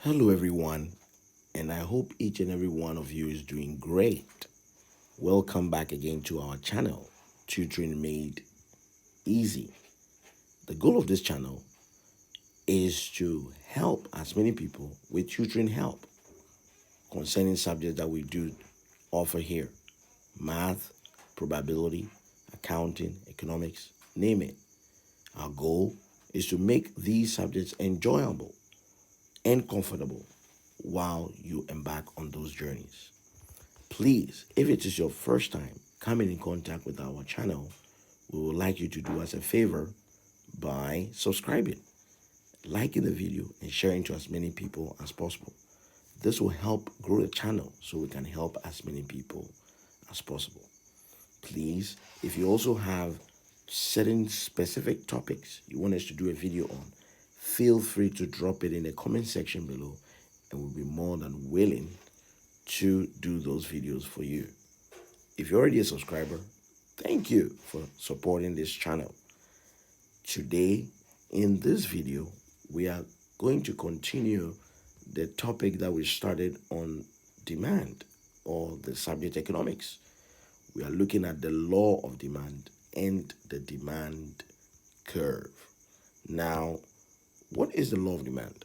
Hello, everyone, and I hope each and every one of you is doing great. Welcome back again to our channel, Tutoring Made Easy. The goal of this channel is to help as many people with tutoring help concerning subjects that we do offer here: math, probability, accounting, economics, name it. Our goal is to make these subjects enjoyable and comfortable while you embark on those journeys. Please, if it is your first time coming in contact with our channel, we would like you to do us a favor by subscribing, liking the video, and sharing to as many people as possible. This will help grow the channel so we can help as many people as possible. Please, if you also have certain specific topics you want us to do a video on, feel free to drop it in the comment section below, and we'll be more than willing to do those videos for you. If you're already a subscriber, thank you for supporting this channel. Today, in this video, we are going to continue the topic that we started on demand, or the subject economics. We are looking at the law of demand and the demand curve. Now, what is the law of demand?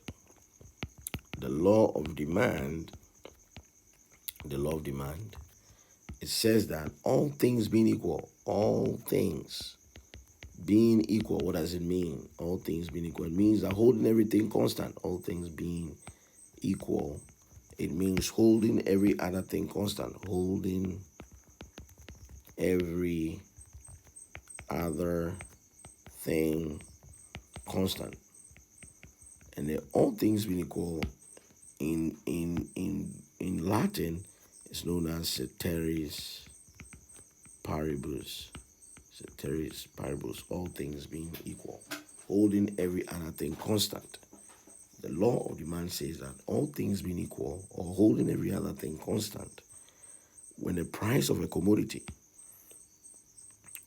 The law of demand, the law of demand, it says that all things being equal, all things being equal, what does it mean? All things being equal. It means that holding everything constant, all things being equal. It means holding every other thing constant, holding every other thing constant. And then all things being equal in Latin is known as ceteris paribus. Ceteris paribus, all things being equal, holding every other thing constant. The law of demand says that all things being equal, or holding every other thing constant, when the price of a commodity,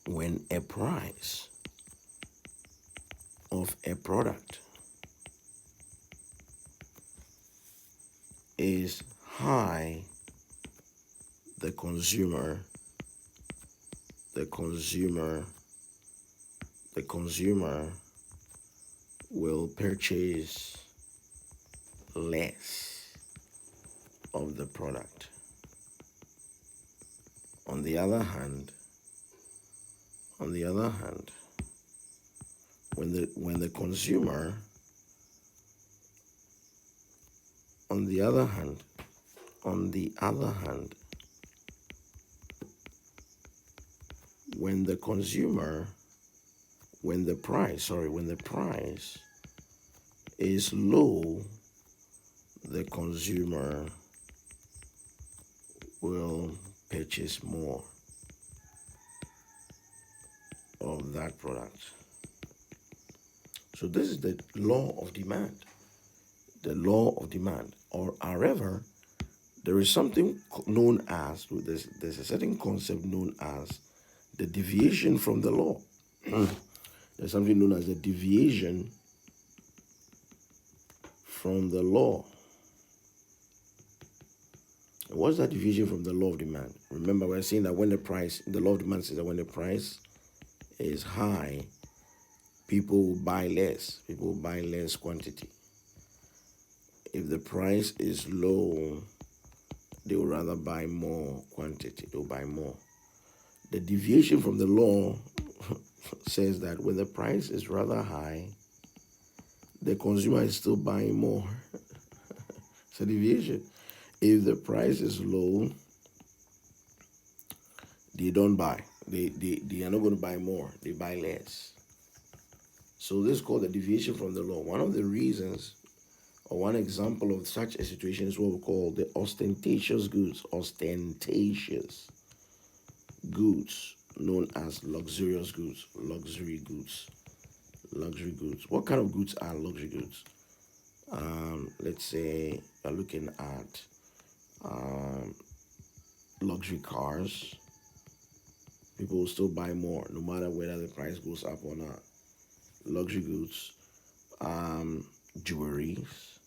when a price of a product is high, the consumer will purchase less of the product. On the other hand, when the consumer, on the other hand, when the consumer, when the price is low, the consumer will purchase more of that product. So this is the law of demand. The law of demand. Or however, there is something known as, there's a certain concept known as the deviation from the law. There's something known as the deviation from the law. And what's that deviation from the law of demand? Remember, we're saying that when the law of demand says that when the price is high, people will buy less. People will buy less quantity. If the price is low, they will rather buy more quantity. They'll buy more. The deviation from the law says that when the price is rather high, the consumer is still buying more. It's a deviation. If the price is low, they don't buy. They are not going to buy more. They buy less. So this is called the deviation from the law. One of the reasons, or one example of such a situation, is what we call the ostentatious goods. Ostentatious goods, known as luxurious goods, luxury goods. What kind of goods are luxury goods? Let's say you're looking at luxury cars. People will still buy more, no matter whether the price goes up or not. Luxury goods, jewelries,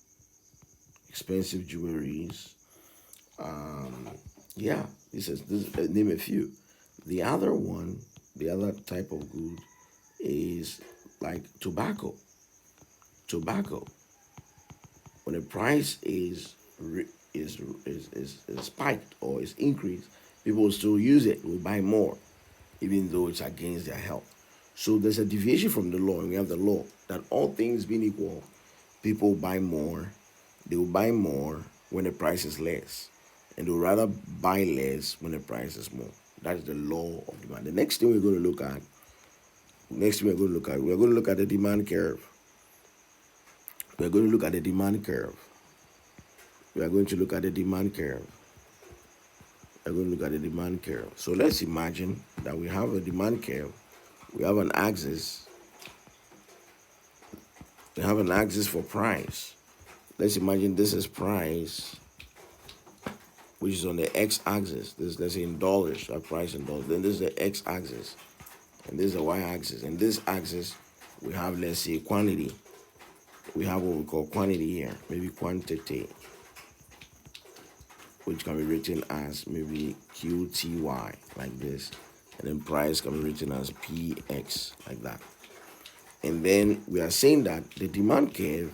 expensive jewelries. Yeah, this name a few. The other one, the other type of good is like tobacco. Tobacco. When the price is spiked or is increased, people will still use it, will buy more, even though it's against their health. So there's a deviation from the law, and we have the law that all things being equal, people buy more. They will buy more when the price is less, and they'll rather buy less when the price is more. That is the law of demand. The next thing we're going to look at, we're going to look at the demand curve. We're going to look at the demand curve. We are going to look at the demand curve. We're going to look at the demand curve. So let's imagine that we have a demand curve. We have an axis. We have an axis for price. Let's imagine this is price, which is on the x-axis. This, let's say in dollars, our price in dollars. Then this is the x-axis, and this is the y-axis. And this axis, we have, let's say, quantity. We have what we call quantity here, maybe quantity, which can be written as maybe QTY, like this. And then price can be written as PX, like that. And then we are saying that the demand curve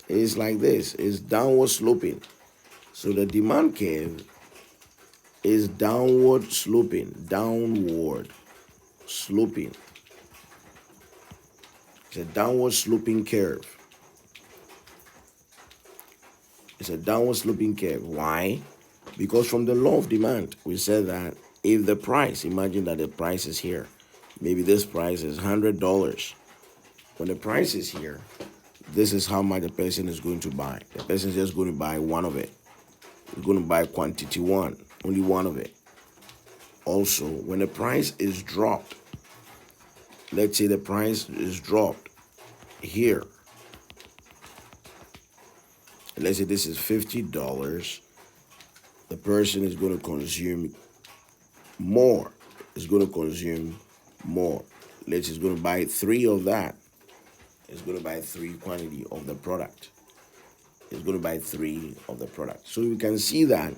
is like this, is downward sloping. So the demand curve is downward sloping, downward sloping. It's a downward sloping curve. It's a downward sloping curve. Why? Because from the law of demand, we said that if the price, imagine that the price is here, maybe this price is $100. When the price is here, this is how much the person is going to buy. The person is just going to buy one of it. He's going to buy quantity one, only one of it. Also, when the price is dropped, let's say the price is dropped here. Let's say this is $50. The person is going to consume more. Is going to consume more. Let's say he's going to buy 3 of that. He's going to buy 3 quantity of the product. He's going to buy 3 of the product. So you can see that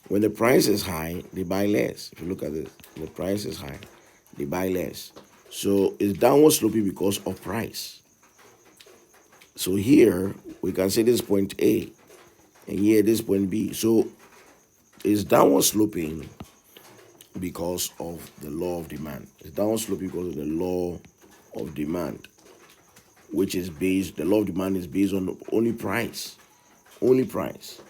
when the price is high, they buy less. If you look at this, the price is high, they buy less. So it's downward sloping because of price. So here we can say this point A, and here this point B. So it's downward sloping because of the law of demand. It's downward sloping because of the law of demand, which is based, the law of demand is based on only price. Only price.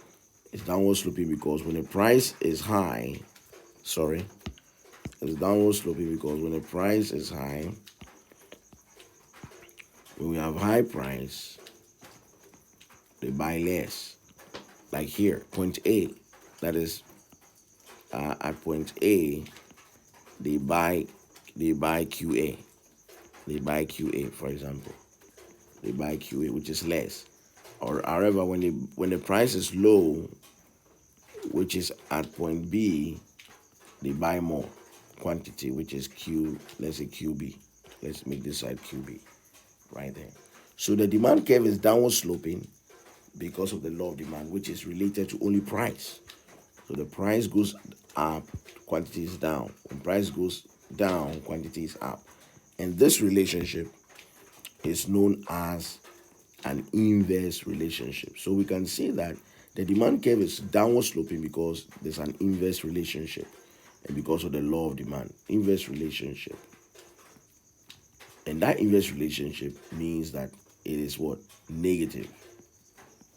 It's downward sloping because when the price is high, it's downward sloping because when the price is high, when we have high price, they buy less. Like here, point A, that is at point A, they buy QA. They buy QA, for example. They buy QA, which is less. Or however, when the price is low, which is at point B, they buy more quantity, which is Q, let's say QB. Let's make this side QB right there. So the demand curve is downward sloping because of the law of demand, which is related to only price. So the price goes up, quantity is down. When price goes down, quantity is up. And this relationship is known as an inverse relationship. So we can say that the demand curve is downward sloping because there's an inverse relationship, and because of the law of demand, inverse relationship. And that inverse relationship means that it is what? Negative.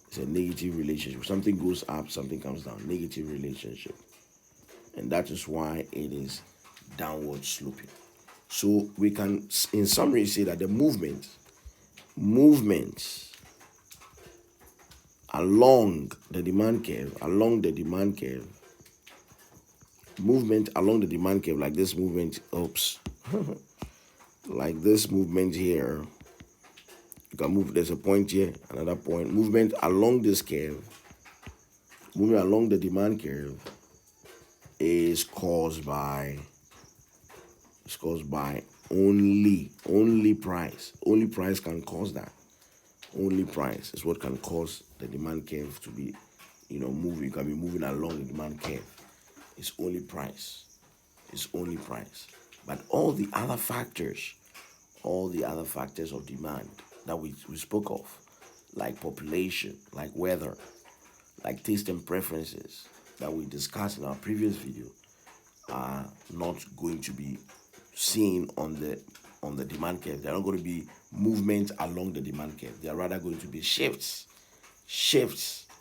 It's a negative relationship. Something goes up, something comes down. Negative relationship. And that is why it is downward sloping. So we can, in summary, say that the movement along the demand curve, movement along the demand curve, like this movement, like this movement here. You can move, there's a point here, another point. Movement along this curve, moving along the demand curve is caused by only price. Only price can cause that. Only price is what can cause the demand curve to be, moving. You can be moving along the demand curve. It's only price. It's only price. But all the other factors of demand that we spoke of, like population, like weather, like taste and preferences that we discussed in our previous video, are not going to be seen on the demand curve. They're not going to be movements along the demand curve. They are rather going to be shifts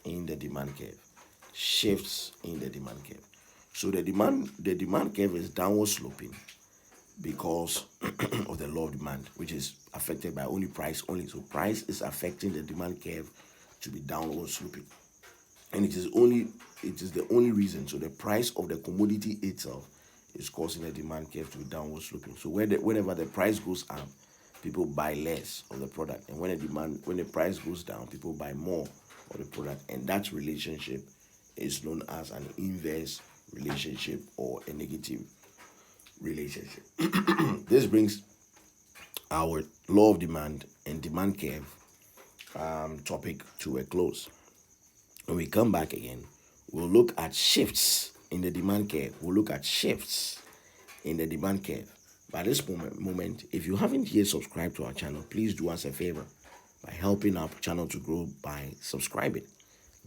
in the demand curve, shifts in the demand curve. So the demand curve is downward sloping because of the law of demand, which is affected by only price only. So price is affecting the demand curve to be downward sloping, and it is the only reason. So the price of the commodity itself is causing the demand curve to be downward sloping. So whenever the price goes up, people buy less of the product, and when the price goes down, people buy more of the product, and that relationship is known as an inverse relationship or a negative relationship. This brings our law of demand and demand curve topic to a close. When we come back again, we'll look at shifts in the demand curve. We'll look at shifts in the demand curve. By this moment, if you haven't yet subscribed to our channel, please do us a favor by helping our channel to grow by subscribing,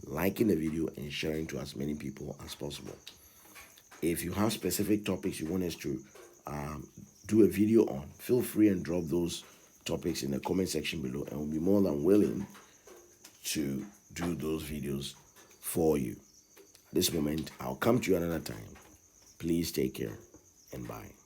liking the video, and sharing to as many people as possible. If you have specific topics you want us to do a video on, feel free and drop those topics in the comment section below, and we'll be more than willing to do those videos for you. This moment, I'll come to you another time. Please take care and bye.